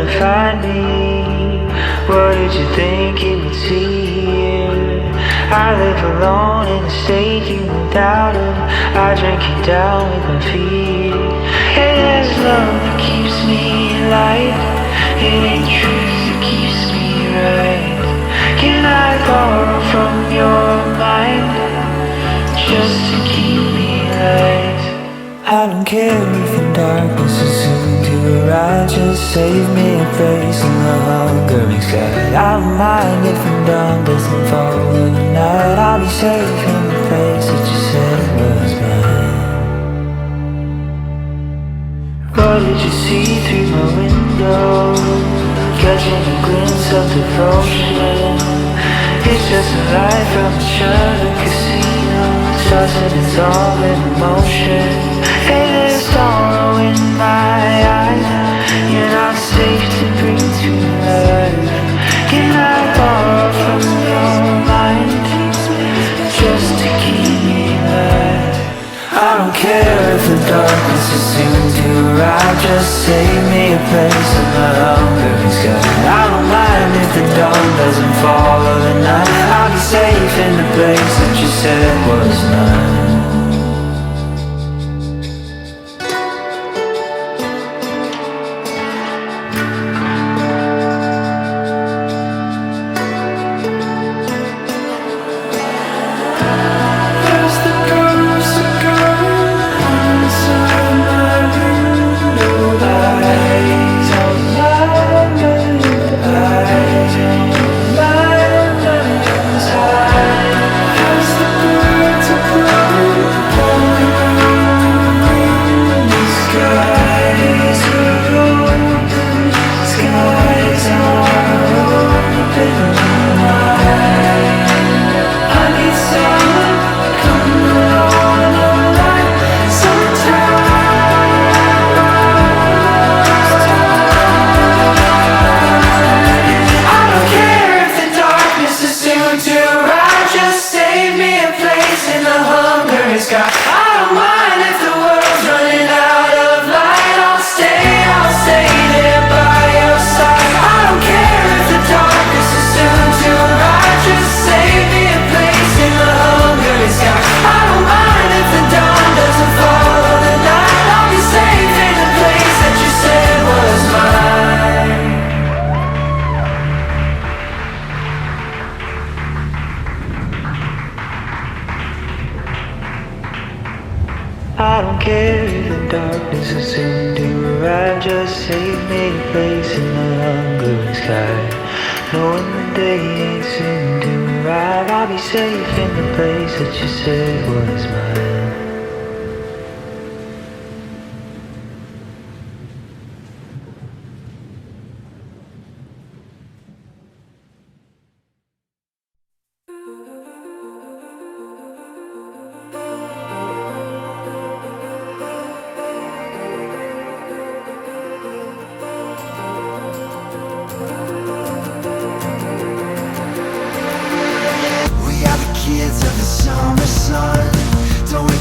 to find me. What did you think you would see here? I live alone in the state you moved out of. I drink you down with my feet. And there's love that keeps me alive. It ain't truth that keeps me right. Can I borrow from your mind just to keep me light? I don't care if the darkness is soon to arrive. Just save me a place in the hungering sky. I don't mind if the dawn doesn't fall in the night. I'll be safe in the place that you said was mine. What did you see through my window? Catching a glimpse of devotion. It's just a light from a charter casino. Stars that dissolve in emotion. Hey, there's sorrow in my eyes. You're not safe to bring to life. Can I borrow from your mind just to keep me alive? I don't care if the darkness is soon to arrive. Just save me a place in the hungering sky. I don't mind if the dawn doesn't fall of the night. I'll be safe in the place that you said was mine. I don't care if the darkness is soon to arrive. Just save me a place in the hungering sky. Knowing the day ain't soon to arrive. I'll be safe in the place that you said was mine. Kids of the summer sun, don't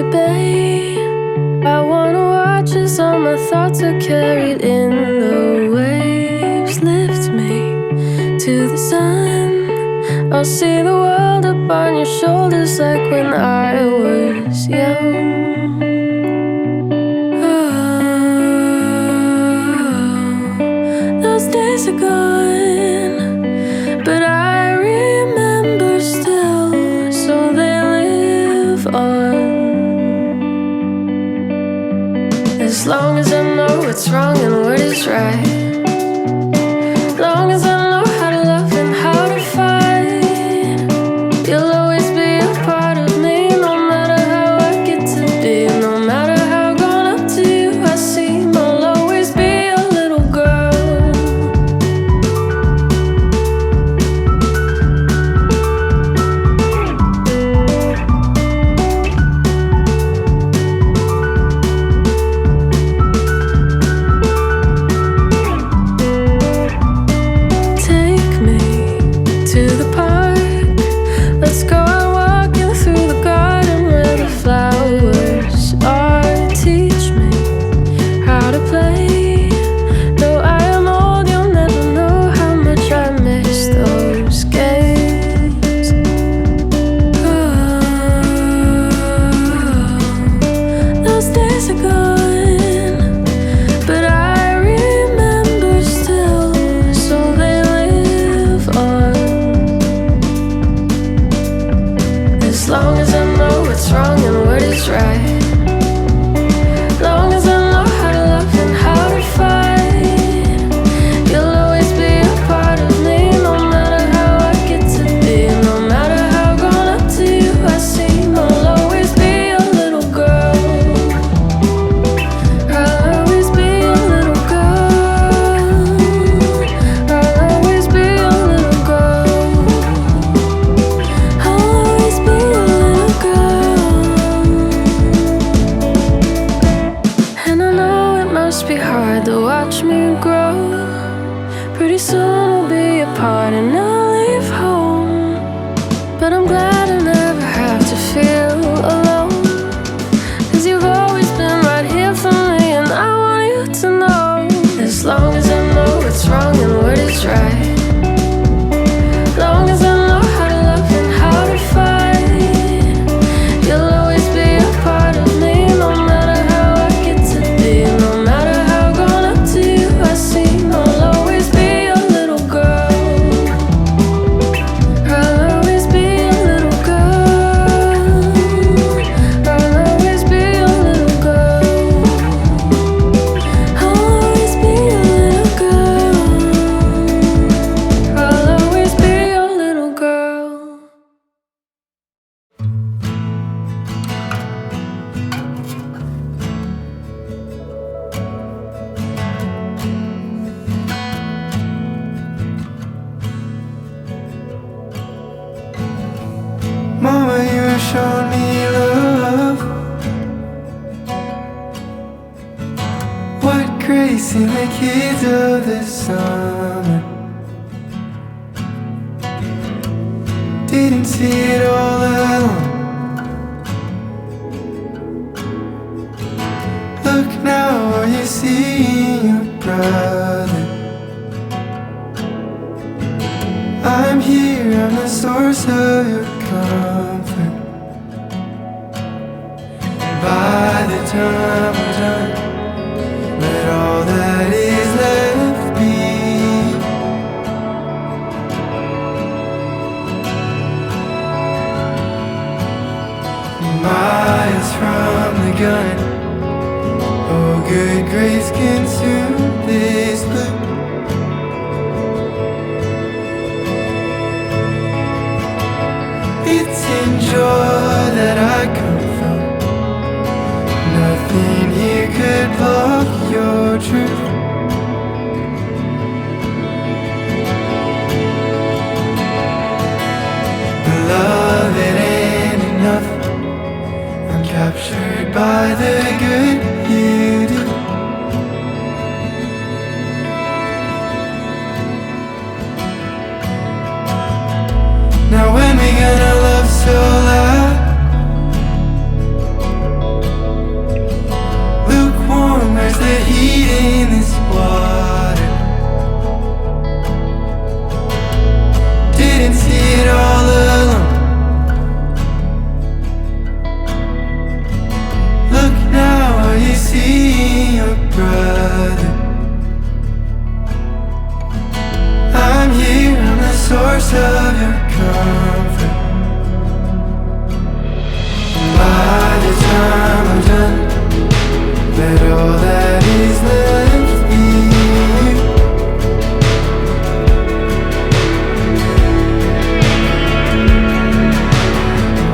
the bay. I wanna watch as all my thoughts are carried in the waves. Lift me to the sun. I'll see the world up on your shoulders like when I was young. Those days are gone, but I remember still, so they live on. As long as I know what's wrong and what is right, long as I know how to love and how to fight, you'll always be a part of me, no matter how I get to be, no matter how gone up to you I seem, I'll always be a little girl. Take me to the park. Let's go out walking through the garden where the flowers are. Teach me how to play. Though I am old, you'll never know how much I miss those games. Those days are gone, but I remember still, so they live on. As long as I know what's wrong and what is right, long as I know how to love and how to fight, you'll always be a part of me, no matter how I get to be, no matter how gone up to you I seem, I'll always be a little girl. I'll always be a little girl. I'll always be a little girl. I'll always be a little girl. And I know it must be hard to watch me grow. Pretty soon we'll be apart and I'll leave home, but I'm glad I never have to feel alone, 'cause you've always been right here for me, and I want you to know. As long as I know what's wrong and what is right, long as I know how to love and how to fight, you'll always be a part of me, no matter how I get to be, no matter how gone up to you I seem, I'll always be a little girl. I'll always be a little girl. I'll always be a little girl. I'll always be a little girl. I'll always be a little girl. Mama, you showed me love. What grace in the kids of the summer. Didn't see it all alone. Look now, are you seeing your brother? I'm here, I'm the source of your comfort. By the time I'm done, let all that is left be. Miles from the gun, oh good grace can soothe this blue. It's in joy that I come from. Nothing here could block your truth. Love, it ain't enough. I'm captured by the good you do. Now when we gonna love so loud? source of your comfort. By the time I'm done, let all that is left be you.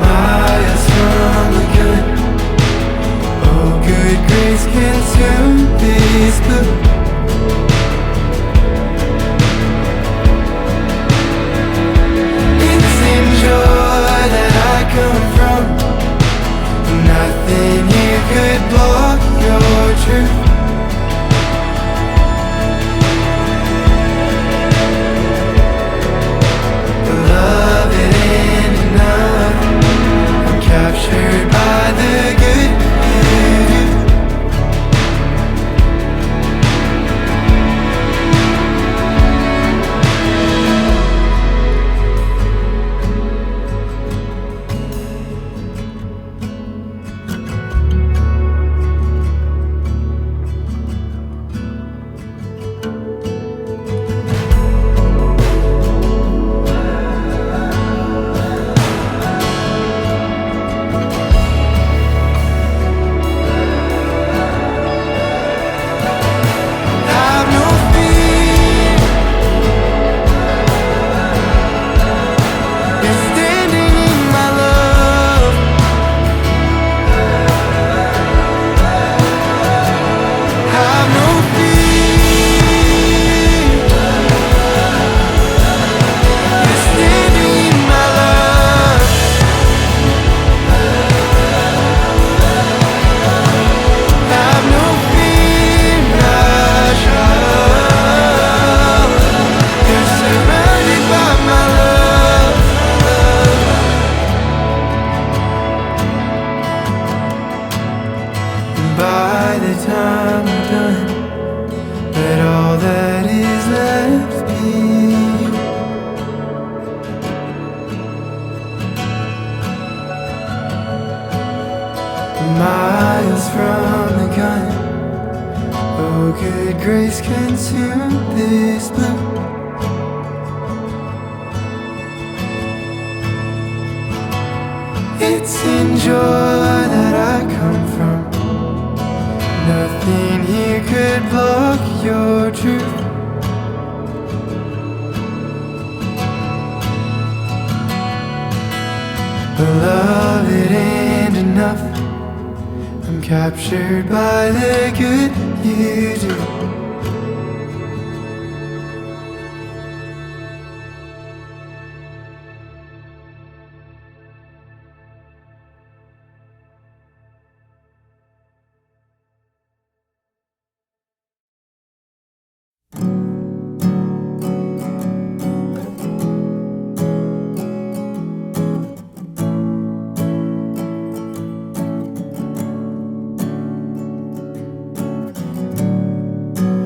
Miles from the gun, oh good grace can soon this blue. It's in joy that I come from, nothing here could block your truth. Love it ain't enough, I'm captured by the good you do. Have no fear, you're standing in my love. Have no fear, you're standing in my love. Have no fear, not sure. You're surrounded by my love. And by the time I'm done, let all that is left be you. Miles from the gun, oh good grace can soon this blue. It's in joy that I come from, nothing here could block your truth. Love it ain't enough, I'm captured by the good you do.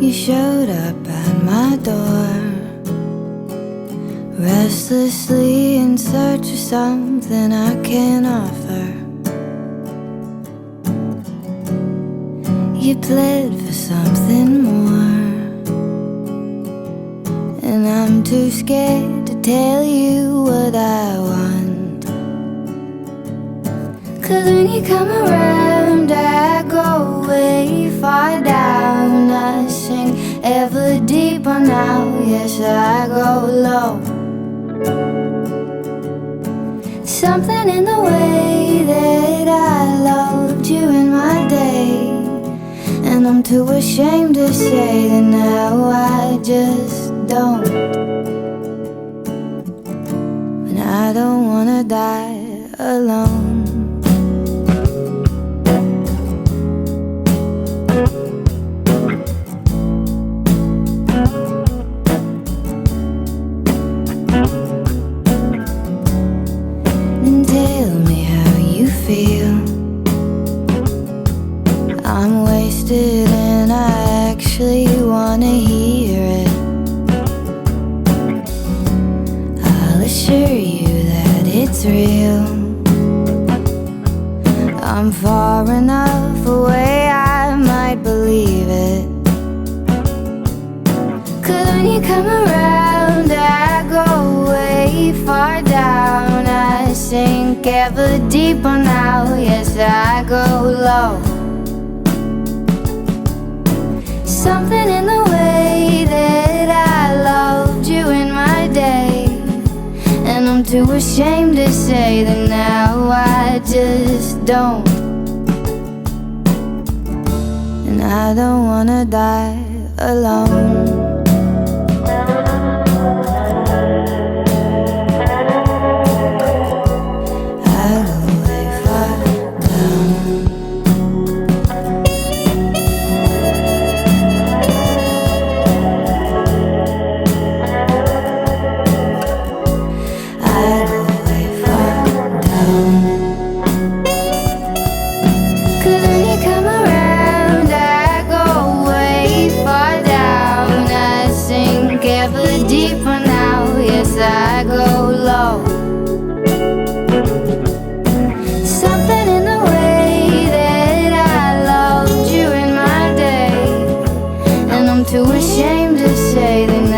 You showed up at my door, restlessly in search of something I can offer. You pled for something more, and I'm too scared to tell you what I want. 'Cause when you come around, I go way far down. I sink ever deeper now, yes I go low. Something in the way that I loved you in my day, and I'm too ashamed to say that now I just don't. And I don't wanna die alone. And tell me how you feel. I'm wasted and I actually wanna hear it. I'll assure you that it's real. I'm far enough away I might believe it. 'Cause when you come around I go away ever deeper now. Yes, I go low. Something in the way that I loved you in my day, and I'm too ashamed to say that now I just don't. And I don't wanna die alone. I go low. Something in the way that I loved you in my day, and I'm too ashamed to say that